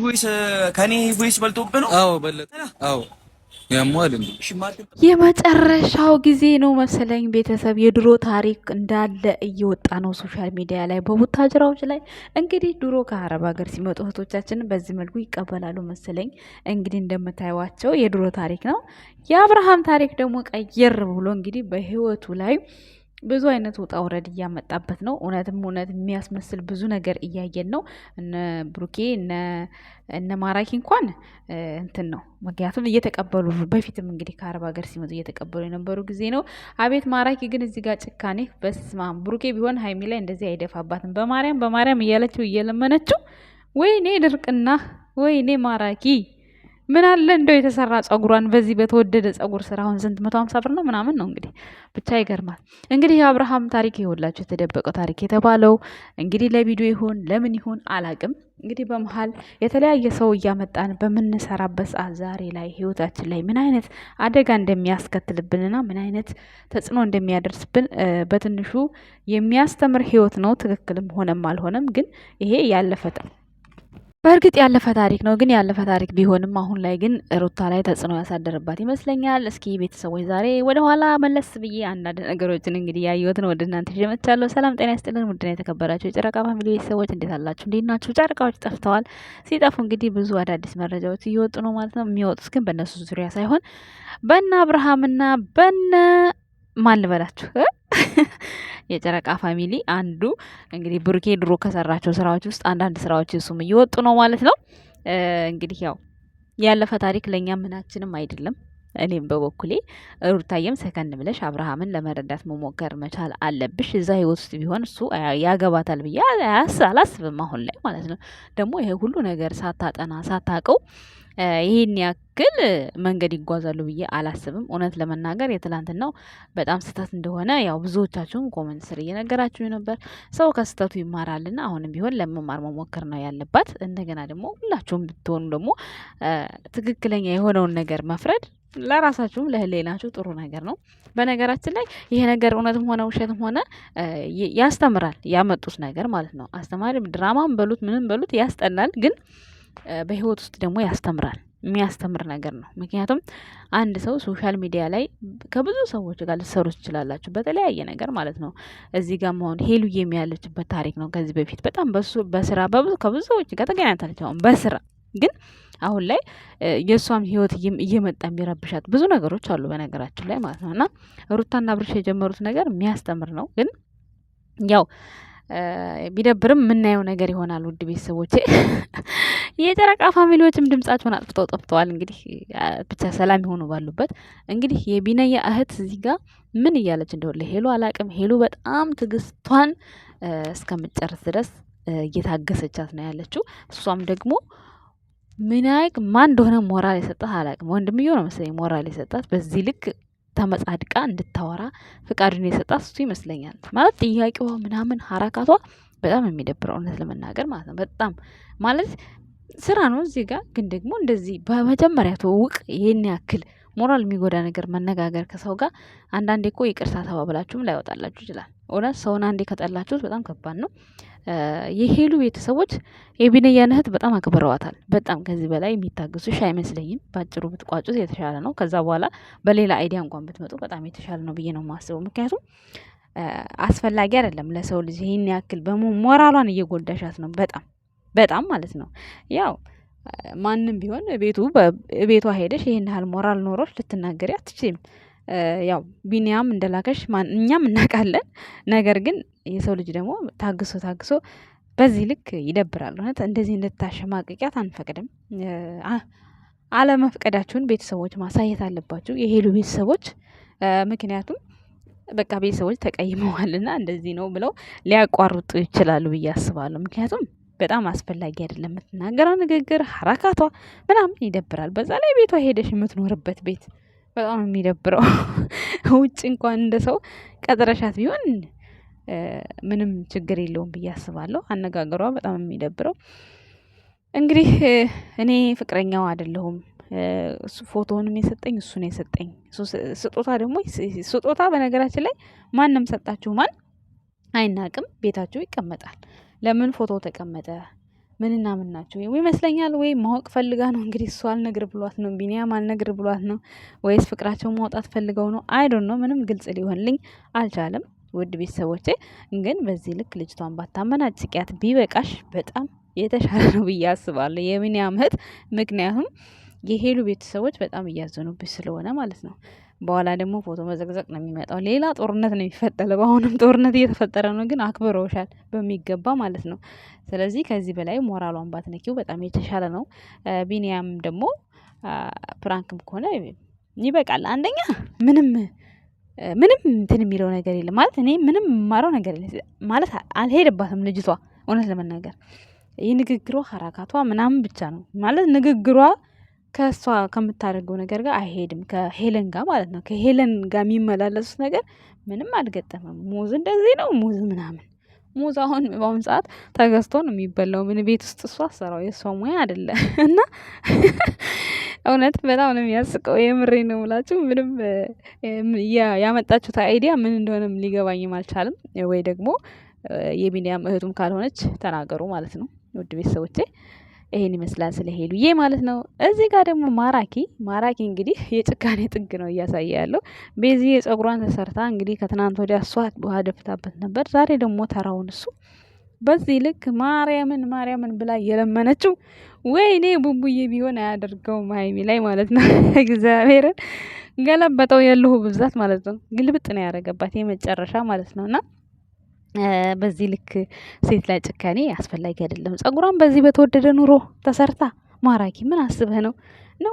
ቮይስ ከኔ ቮይስ በልጦብህ ነው? አዎ በለጠ። አዎ ያሟል እንዴ? የመጨረሻው ጊዜ ነው መሰለኝ ቤተሰብ የድሮ ታሪክ እንዳለ እየወጣ ነው ሶሻል ሚዲያ ላይ በቡታጅራዎች ላይ። እንግዲህ ድሮ ከአረብ ሀገር ሲመጡ እህቶቻችን በዚህ መልኩ ይቀበላሉ መሰለኝ። እንግዲህ እንደምታዩዋቸው የድሮ ታሪክ ነው። የአብርሃም ታሪክ ደግሞ ቀየር ብሎ እንግዲህ በህይወቱ ላይ ብዙ አይነት ውጣ ውረድ እያመጣበት ነው። እውነት የሚያስመስል ብዙ ነገር እያየን ነው። እነ ብሩኬ እነ ማራኪ እንኳን እንትን ነው፣ ምክንያቱም እየተቀበሉ በፊትም እንግዲህ ከአረብ ሀገር ሲመጡ እየተቀበሉ የነበሩ ጊዜ ነው። አቤት ማራኪ ግን እዚህ ጋር ጭካኔ በስማ። ብሩኬ ቢሆን ሀይሚ ላይ እንደዚህ አይደፋባትም። በማርያም እያለችው እየለመነችው፣ ወይኔ ድርቅና፣ ወይኔ ማራኪ ምን አለ እንደው የተሰራ ጸጉሯን በዚህ በተወደደ ጸጉር ስራ አሁን ስንት 150 ብር ነው ምናምን ነው እንግዲህ። ብቻ ይገርማል። እንግዲህ የአብርሃም ታሪክ ይኸውላችሁ የተደበቀው ታሪክ የተባለው እንግዲህ ለቪዲዮ ይሁን ለምን ይሁን አላቅም። እንግዲህ በመሀል የተለያየ ሰው እያመጣን በምንሰራበት ሰዓት ዛሬ ላይ ህይወታችን ላይ ምን አይነት አደጋ እንደሚያስከትልብንና ምን አይነት ተጽዕኖ እንደሚያደርስብን በትንሹ የሚያስተምር ህይወት ነው። ትክክልም ሆነም አልሆነም ግን ይሄ ያለፈ በእርግጥ ያለፈ ታሪክ ነው። ግን ያለፈ ታሪክ ቢሆንም አሁን ላይ ግን ሩታ ላይ ተጽዕኖ ያሳደረባት ይመስለኛል። እስኪ ቤተሰቦች ዛሬ ወደ ኋላ መለስ ብዬ አንዳንድ ነገሮችን እንግዲህ ያየሁትን ወደ እናንተ ይዤ መጥቻለሁ። ሰላም ጤና ይስጥልን ውድና የተከበራችሁ የጨረቃ ፋሚሊ ቤተሰቦች እንዴት አላችሁ? እንዴት ናችሁ? ጨረቃዎች ጠፍተዋል። ሲጠፉ እንግዲህ ብዙ አዳዲስ መረጃዎች እየወጡ ነው ማለት ነው። የሚወጡት ግን በእነሱ ዙሪያ ሳይሆን በነ አብርሃምና በነ ማን ልበላችሁ የጨረቃ ፋሚሊ አንዱ እንግዲህ ብሩኬ ድሮ ከሰራቸው ስራዎች ውስጥ አንዳንድ ስራዎች እሱም እየወጡ ነው ማለት ነው። እንግዲህ ያው ያለፈ ታሪክ ለእኛ ምናችንም አይደለም። እኔም በበኩሌ ሩታየም ሰከን ብለሽ አብርሃምን ለመረዳት መሞከር መቻል አለብሽ። እዛ ህይወት ውስጥ ቢሆን እሱ ያገባታል ብዬ አላስብም አሁን ላይ ማለት ነው። ደግሞ ይሄ ሁሉ ነገር ሳታጠና ሳታቀው ይህን ያክል መንገድ ይጓዛሉ ብዬ አላስብም። እውነት ለመናገር የትላንትናው በጣም ስህተት እንደሆነ ያው ብዙዎቻችሁም ኮመንት ስር እየነገራችሁ ነበር። ሰው ከስህተቱ ይማራልና አሁንም ቢሆን ለመማር መሞከር ነው ያለባት። እንደገና ደግሞ ሁላችሁም ብትሆኑ ደግሞ ትክክለኛ የሆነውን ነገር መፍረድ ለራሳችሁም ለህሌናችሁ ጥሩ ነገር ነው። በነገራችን ላይ ይሄ ነገር እውነትም ሆነ ውሸትም ሆነ ያስተምራል። ያመጡት ነገር ማለት ነው። አስተማሪ ድራማም በሉት ምንም በሉት ያስጠላል ግን በህይወት ውስጥ ደግሞ ያስተምራል። የሚያስተምር ነገር ነው። ምክንያቱም አንድ ሰው ሶሻል ሚዲያ ላይ ከብዙ ሰዎች ጋር ልትሰሩ ትችላላችሁ በተለያየ ነገር ማለት ነው። እዚህ ጋር መሆን ሄሉዬ ያለችበት ታሪክ ነው። ከዚህ በፊት በጣም በስራ ከብዙ ሰዎች ጋር ተገናኝታለች። አሁን በስራ ግን አሁን ላይ የእሷም ህይወት እየመጣ የሚረብሻት ብዙ ነገሮች አሉ በነገራችን ላይ ማለት ነው። እና ሩታና ብርሽ የጀመሩት ነገር የሚያስተምር ነው። ግን ያው ቢደብርም የምናየው ነገር ይሆናል። ውድ ቤተሰቦቼ የጨረቃ ፋሚሊዎችም ድምጻቸውን አጥፍተው ጠፍተዋል። እንግዲህ ብቻ ሰላም የሆኑ ባሉበት እንግዲህ የቢነያ እህት እዚህ ጋር ምን እያለች እንደሆነ ሄሉ አላቅም። ሄሉ በጣም ትዕግስቷን እስከምጨርስ ድረስ እየታገሰቻት ነው ያለችው። እሷም ደግሞ ምን ያህል ማን እንደሆነ ሞራል የሰጣት አላቅም። ወንድምየው ነው መሰለኝ ሞራል የሰጣት በዚህ ልክ ተመጻድቃ እንድታወራ ፍቃዱን የሰጣት እሱ ይመስለኛል። ማለት ጥያቄዋ ምናምን ሀረካቷ በጣም የሚደብረው እውነት ለመናገር ማለት ነው። በጣም ማለት ስራ ነው እዚህ ጋር ግን ደግሞ እንደዚህ በመጀመሪያ ትውውቅ ይሄን ያክል ሞራል የሚጎዳ ነገር መነጋገር ከሰው ጋር አንዳንዴ እኮ ይቅርታ ተባብላችሁም ላይወጣላችሁ ይችላል። እውነት ሰውን አንዴ ከጠላችሁት በጣም ከባድ ነው። የሄሉ ቤተሰቦች የቢነያን እህት በጣም አክብረዋታል። በጣም ከዚህ በላይ የሚታገሱሽ አይመስለኝም። በአጭሩ ብትቋጩት የተሻለ ነው። ከዛ በኋላ በሌላ አይዲያ እንኳን ብትመጡ በጣም የተሻለ ነው ብዬ ነው የማስበው። ምክንያቱም አስፈላጊ አይደለም ለሰው ልጅ ይህን ያክል ሞራሏን እየጎዳሻት ነው። በጣም ማለት ነው። ያው ማንም ቢሆን ቤቷ ሄደሽ ይህን ያህል ሞራል ኖሮች ልትናገሪ አትችይም። ያው ቢኒያም እንደላከሽ እኛም እናውቃለን። ነገር ግን የሰው ልጅ ደግሞ ታግሶ በዚህ ልክ ይደብራል። እውነት እንደዚህ እንድታሸማቅቂያት አንፈቅድም። አለመፍቀዳችሁን ቤተሰቦች ማሳየት አለባችሁ፣ የሄሉ ቤተሰቦች። ምክንያቱም በቃ ቤተሰቦች ተቀይመዋልና እንደዚህ ነው ብለው ሊያቋርጡ ይችላሉ ብዬ አስባለሁ። ምክንያቱም በጣም አስፈላጊ አይደለም የምትናገረው ንግግር፣ ሀረካቷ ምናምን ይደብራል። በዛ ላይ ቤቷ ሄደሽ የምትኖርበት ቤት በጣም የሚደብረው ውጭ እንኳን እንደ ሰው ቀጥረሻት ቢሆን ምንም ችግር የለውም ብዬ አስባለሁ። አነጋገሯ በጣም የሚደብረው። እንግዲህ እኔ ፍቅረኛው አይደለሁም፣ እሱ ፎቶውንም የሰጠኝ እሱ ነው የሰጠኝ። ስጦታ ደግሞ ስጦታ በነገራችን ላይ ማንም ሰጣችሁ ማን አይናቅም፣ ቤታችሁ ይቀመጣል። ለምን ፎቶ ተቀመጠ? ምንና ምን ናቸው ይመስለኛል። ወይ ማወቅ ፈልጋ ነው እንግዲህ እሱ አልነግር ብሏት ነው፣ ቢኒያም አልነግር ብሏት ነው፣ ወይስ ፍቅራቸው ማውጣት ፈልገው ነው? አይ ዶንት ኖ። ምንም ግልጽ ሊሆንልኝ አልቻለም። ውድ ቤተሰቦቼ ግን በዚህ ልክ ልጅቷን ባታመናጭቂያት ቢበቃሽ በጣም የተሻለ ነው ብዬ አስባለሁ፣ የቢኒያም እህት። ምክንያቱም የሄሉ ቤተሰቦች በጣም እያዘኑብሽ ስለሆነ ማለት ነው። በኋላ ደግሞ ፎቶ መዘግዘቅ ነው የሚመጣው፣ ሌላ ጦርነት ነው የሚፈጠረው። በአሁንም ጦርነት እየተፈጠረ ነው፣ ግን አክብረውሻል በሚገባ ማለት ነው። ስለዚህ ከዚህ በላይ ሞራሏን ባትነኪው በጣም የተሻለ ነው። ቢኒያም ደግሞ ፕራንክም ከሆነ ይበቃል። አንደኛ ምንም እንትን የሚለው ነገር የለም ማለት እኔ ምንም የማረው ነገር ማለት አልሄደባትም ልጅቷ። እውነት ለመናገር ይህ ንግግሯ ሀራካቷ ምናምን ብቻ ነው ማለት ንግግሯ ከእሷ ከምታደርገው ነገር ጋር አይሄድም፣ ከሄለን ጋር ማለት ነው። ከሄለን ጋር የሚመላለሱት ነገር ምንም አልገጠመም። ሙዝ እንደዚህ ነው ሙዝ ምናምን ሙዝ አሁን በአሁን ሰዓት ተገዝቶ ነው የሚበላው። ምን ቤት ውስጥ እሷ አሰራው የእሷ ሙያ አይደለ እና እውነት በጣም ነው የሚያስቀው። የምሬ ነው የምላችሁ። ምንም ያመጣችሁት አይዲያ ምን እንደሆነም ሊገባኝም አልቻለም። ወይ ደግሞ የቢኒያም እህቱም ካልሆነች ተናገሩ ማለት ነው። ውድ ቤተሰቦቼ ይሄን ይመስላል ስለ ሄሉዬ ማለት ነው። እዚህ ጋር ደግሞ ማራኪ እንግዲህ የጭካኔ ጥግ ነው እያሳየ ያለው። ቤዚ የጸጉሯን ተሰርታ እንግዲህ ከትናንት ወዲያ እሷ ውሃ ደፍታበት ነበር። ዛሬ ደግሞ ተራውን እሱ በዚህ ልክ ማርያምን ብላ እየለመነችው፣ ወይኔ ቡቡዬ ቢሆን አያደርገውም ሀይሚ ላይ ማለት ነው። እግዚአብሔርን ገለበጠው ያለሁ ብዛት ማለት ነው። ግልብጥ ነው ያደረገባት የመጨረሻ ማለት ነው። እና በዚህ ልክ ሴት ላይ ጭካኔ አስፈላጊ አይደለም። ጸጉሯን በዚህ በተወደደ ኑሮ ተሰርታ ማራኪ ምን አስበህ ነው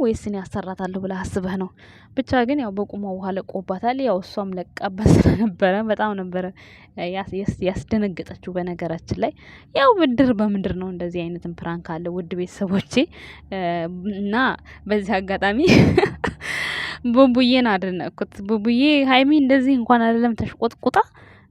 ወይስ እኔ አሰራታለሁ ብለህ አስበህ ነው? ብቻ ግን ያው በቁሟ ውሃ ለቆባታል። ያው እሷም ለቃበት ስለነበረ በጣም ነበረ ያስደነገጠችው። በነገራችን ላይ ያው ብድር በምድር ነው እንደዚህ አይነትን ፕራንክ አለ ውድ ቤተሰቦቼ። እና በዚህ አጋጣሚ ቡቡዬን አደነቅኩት። ቡቡዬ ሀይሚ እንደዚህ እንኳን አይደለም ተሽቆጥቁጣ፣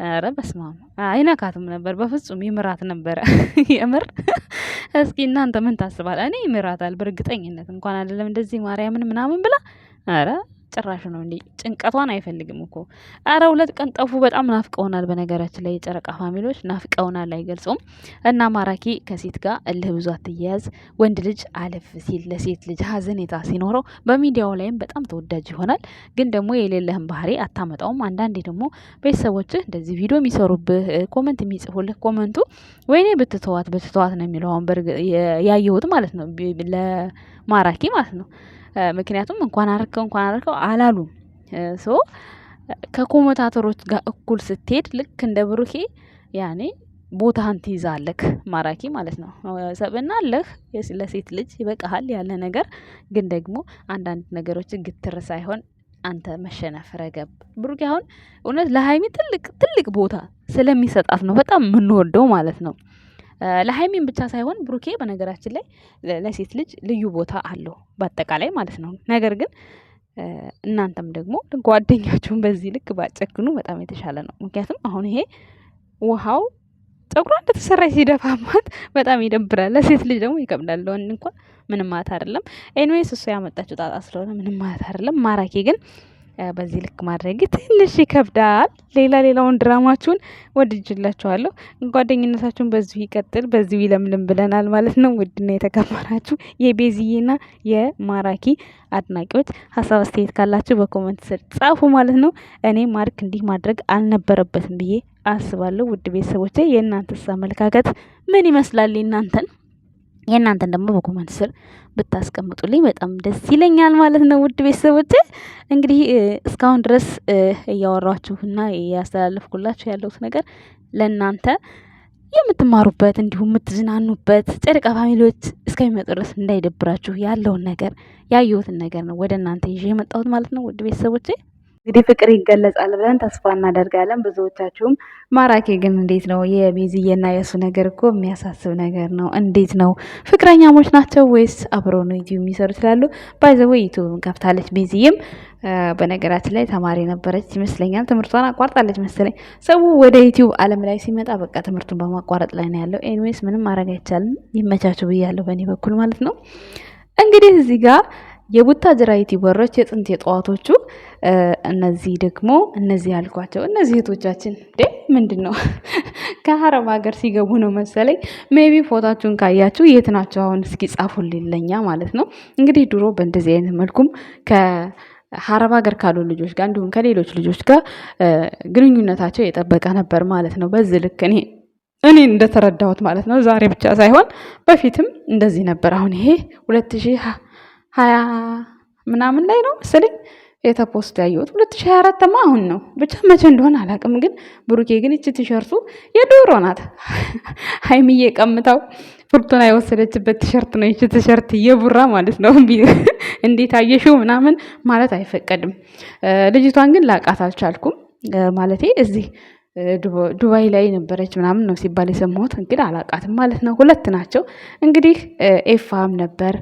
ኧረ በስማም አይነካትም ነበር በፍጹም ይምራት ነበረ። የምር እስኪ እናንተ ምን ታስባል? እኔ ይምራታል በእርግጠኝነት እንኳን አይደለም እንደዚህ ማርያምን ምናምን ብላ፣ ኧረ ጭራሽ ነው እንዴ ጭንቀቷን አይፈልግም እኮ። ኧረ 2 ቀን ጠፉ። በጣም ናፍቀውናል። በነገራችን ላይ የጨረቃ ፋሚሊዎች ናፍቀውናል፣ አይገልጹም። እና ማራኪ ከሴት ጋር እልህ ብዙ አትያያዝ። ወንድ ልጅ አለፍ ሲል ለሴት ልጅ ሀዘኔታ ሲኖረው በሚዲያው ላይም በጣም ተወዳጅ ይሆናል። ግን ደግሞ የሌለህን ባህሪ አታመጣውም። አንዳንዴ ደግሞ ቤተሰቦችህ እንደዚህ ቪዲዮ የሚሰሩብህ ኮመንት የሚጽፉልህ ኮመንቱ ወይኔ ብትተዋት ነው የሚለው አሁን ያየሁት ማለት ነው ለማራኪ ማለት ነው። ምክንያቱም እንኳን አረከው አላሉም። ሶ ከኮመታተሮች ጋር እኩል ስትሄድ ልክ እንደ ብሩኬ ያኔ ቦታህን ትይዛለህ ማራኪ ማለት ነው። ሰብና አለህ ለሴት ልጅ ይበቃሃል ያለ ነገር። ግን ደግሞ አንዳንድ ነገሮች ግትር ሳይሆን አንተ መሸነፍ ረገብ። ብሩኬ አሁን እውነት ለሀይሚ ትልቅ ቦታ ስለሚሰጣት ነው በጣም የምንወደው ማለት ነው። ለሀይሚን ብቻ ሳይሆን ብሩኬ በነገራችን ላይ ለሴት ልጅ ልዩ ቦታ አለው በአጠቃላይ ማለት ነው። ነገር ግን እናንተም ደግሞ ጓደኛችሁን በዚህ ልክ ባጨክኑ በጣም የተሻለ ነው። ምክንያቱም አሁን ይሄ ውሃው ፀጉሯ እንደተሰራች ሲደፋማት በጣም ይደብራል። ለሴት ልጅ ደግሞ ይከብዳል። ወንድ እንኳን ምንም ማለት አይደለም። ኤኒዌይስ እሱ ያመጣችው ጣጣ ስለሆነ ምንም ማለት አይደለም። ማራኪ ግን በዚህ ልክ ማድረግ ትንሽ ይከብዳል። ሌላውን ድራማችሁን ወድጅላችኋለሁ። ጓደኝነታችሁን በዚሁ ይቀጥል፣ በዚሁ ይለምልም ብለናል ማለት ነው። ውድና የተከበራችሁ የቤዚዬና የማራኪ አድናቂዎች ሀሳብ አስተያየት ካላችሁ በኮመንት ስር ጻፉ ማለት ነው። እኔ ማርክ እንዲህ ማድረግ አልነበረበትም ብዬ አስባለሁ። ውድ ቤተሰቦቼ የእናንተስ አመለካከት ምን ይመስላል? የእናንተን ደግሞ በኮመንት ስር ብታስቀምጡልኝ በጣም ደስ ይለኛል ማለት ነው። ውድ ቤተሰቦቼ እንግዲህ እስካሁን ድረስ እያወራችሁና እያስተላለፍኩላችሁ ያለሁት ነገር ለእናንተ የምትማሩበት እንዲሁም የምትዝናኑበት ጨረቃ ፋሚሊዎች እስከሚመጡ ድረስ እንዳይደብራችሁ ያለውን ነገር ያየሁትን ነገር ነው ወደ እናንተ ይዤ የመጣሁት ማለት ነው። ውድ ቤተሰቦቼ እንግዲህ ፍቅር ይገለጻል ብለን ተስፋ እናደርጋለን። ብዙዎቻችሁም ማራኪ ግን እንዴት ነው የቤዚዬና የእሱ ነገር እኮ የሚያሳስብ ነገር ነው። እንዴት ነው ፍቅረኛሞች ናቸው ወይስ አብረው ነው ዩቲዩብ የሚሰሩ ስላሉ ባይዘው ዩቲዩብ ከፍታለች። ቤዚዬም በነገራችን ላይ ተማሪ ነበረች ይመስለኛል። ትምህርቷን አቋርጣለች መሰለኝ። ሰው ወደ ዩቲዩብ አለም ላይ ሲመጣ በቃ ትምህርቱን በማቋረጥ ላይ ነው ያለው። ኤኒዌይስ ምንም ማድረግ አይቻልም። ይመቻችሁ ብያለሁ በእኔ በኩል ማለት ነው። እንግዲህ እዚህ ጋር የቡታጅራ ዩቲዩበሮች የጥንት የጠዋቶቹ እነዚህ ደግሞ እነዚህ ያልኳቸው እነዚህ እህቶቻችን ምንድነው ከአረብ ሀገር ሲገቡ ነው መሰለኝ። ሜቢ ፎቶአችሁን ካያችሁ የት ናቸው አሁን እስኪ ጻፉልኝ ለኛ ማለት ነው። እንግዲህ ድሮ በእንደዚህ አይነት መልኩም ከአረብ ሀገር ካሉ ልጆች ጋር እንዲሁም ከሌሎች ልጆች ጋር ግንኙነታቸው የጠበቀ ነበር ማለት ነው። በዚህ ልክ እኔ እንደተረዳሁት ማለት ነው። ዛሬ ብቻ ሳይሆን በፊትም እንደዚህ ነበር። አሁን ይሄ 2020 ምናምን ላይ ነው መሰለኝ የተፖስት ያየሁት 2024 አሁን ነው ብቻ መቼ እንደሆነ አላውቅም። ግን ብሩኬ ግን እቺ ቲሸርቱ የዶሮ ናት። ሃይሚዬ ቀምታው ፍርቱና የወሰደችበት ቲሸርት ነው። እቺ ቲሸርት የቡራ ማለት ነው። እንዴት አየሽው ምናምን ማለት አይፈቀድም። ልጅቷን ግን ላቃት አልቻልኩም። ማለቴ እዚህ ዱባይ ላይ ነበረች ምናምን ነው ሲባል የሰማሁት። እንግዲህ አላቃትም ማለት ነው። ሁለት ናቸው እንግዲህ ኤፋም ነበር፣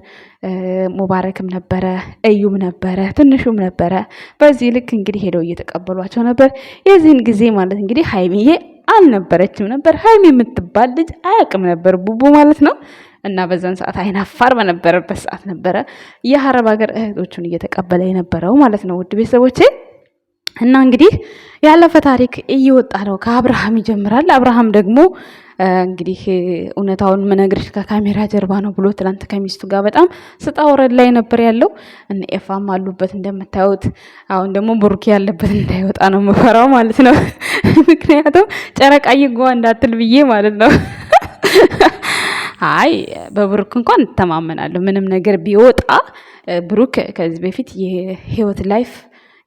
ሙባረክም ነበረ፣ እዩም ነበረ፣ ትንሹም ነበረ። በዚህ ልክ እንግዲህ ሄደው እየተቀበሏቸው ነበር። የዚህን ጊዜ ማለት እንግዲህ ሃይሚዬ አልነበረችም ነበር። ሃይሚ የምትባል ልጅ አያውቅም ነበር ቡቡ ማለት ነው። እና በዛን ሰዓት አይናፋር በነበረበት ሰዓት ነበረ የአረብ ሀገር እህቶቹን እየተቀበለ የነበረው ማለት ነው። ውድ ቤተሰቦቼ እና እንግዲህ ያለፈ ታሪክ እየወጣ ነው። ከአብርሃም ይጀምራል። አብርሃም ደግሞ እንግዲህ እውነታውን ምነግርሽ ከካሜራ ጀርባ ነው ብሎ ትናንት ከሚስቱ ጋር በጣም ስጣወረድ ላይ ነበር ያለው። እነ ኤፋም አሉበት እንደምታዩት። አሁን ደግሞ ብሩክ ያለበት እንዳይወጣ ነው የምፈራው ማለት ነው። ምክንያቱም ጨረቃ ይጓ እንዳትል ብዬ ማለት ነው። አይ በብሩክ እንኳን እተማመናለሁ። ምንም ነገር ቢወጣ ብሩክ ከዚህ በፊት የህይወት ላይፍ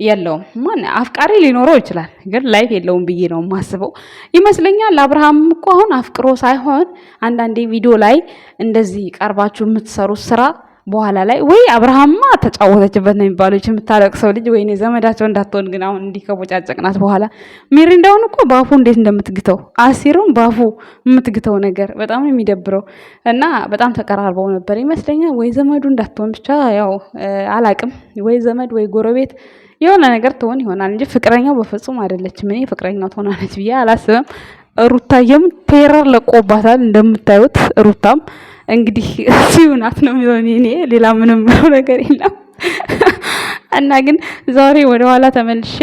የለውም። ማን አፍቃሪ ሊኖረው ይችላል፣ ግን ላይፍ የለውም ብዬ ነው የማስበው ይመስለኛል። አብርሃም እኮ አሁን አፍቅሮ ሳይሆን አንዳንዴ ቪዲዮ ላይ እንደዚህ ቀርባችሁ የምትሰሩት ስራ በኋላ ላይ ወይ አብርሃምማ ተጫወተችበት ነው የሚባለው የምታለቅሰው ልጅ ወይኔ ዘመዳቸው እንዳትሆን ግን አሁን እንዲከቦጫጨቅናት በኋላ ሚሪንዳውን እኮ ባፉ እንዴት እንደምትግተው አሲሩን ባፉ የምትግተው ነገር በጣም የሚደብረው እና በጣም ተቀራርበው ነበር ይመስለኛል። ወይ ዘመዱ እንዳትሆን ብቻ ያው አላቅም፣ ወይ ዘመድ ወይ ጎረቤት የሆነ ነገር ትሆን ይሆናል እንጂ ፍቅረኛው በፍጹም አይደለችም። እኔ ፍቅረኛው ትሆናለች ብዬ አላስብም። ሩታየም ቴረር ለቆባታል እንደምታዩት። ሩታም እንግዲህ ሲዩናት ነው የሚለው እኔ ሌላ ምንም ነገር የለም። እና ግን ዛሬ ወደ ኋላ ተመልሼ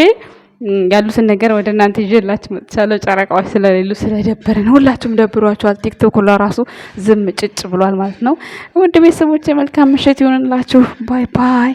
ያሉትን ነገር ወደ እናንተ ይዤላችሁ መጥቻለሁ። ጨረቃዎች ስለሌሉ ስለደበረን ሁላችሁም ደብሯችኋል። ቲክቶክ ሁላ ራሱ ዝም ጭጭ ብሏል ማለት ነው። ውድ ቤተሰቦቼ መልካም ምሽት ይሁንላችሁ። ባይ ባይ።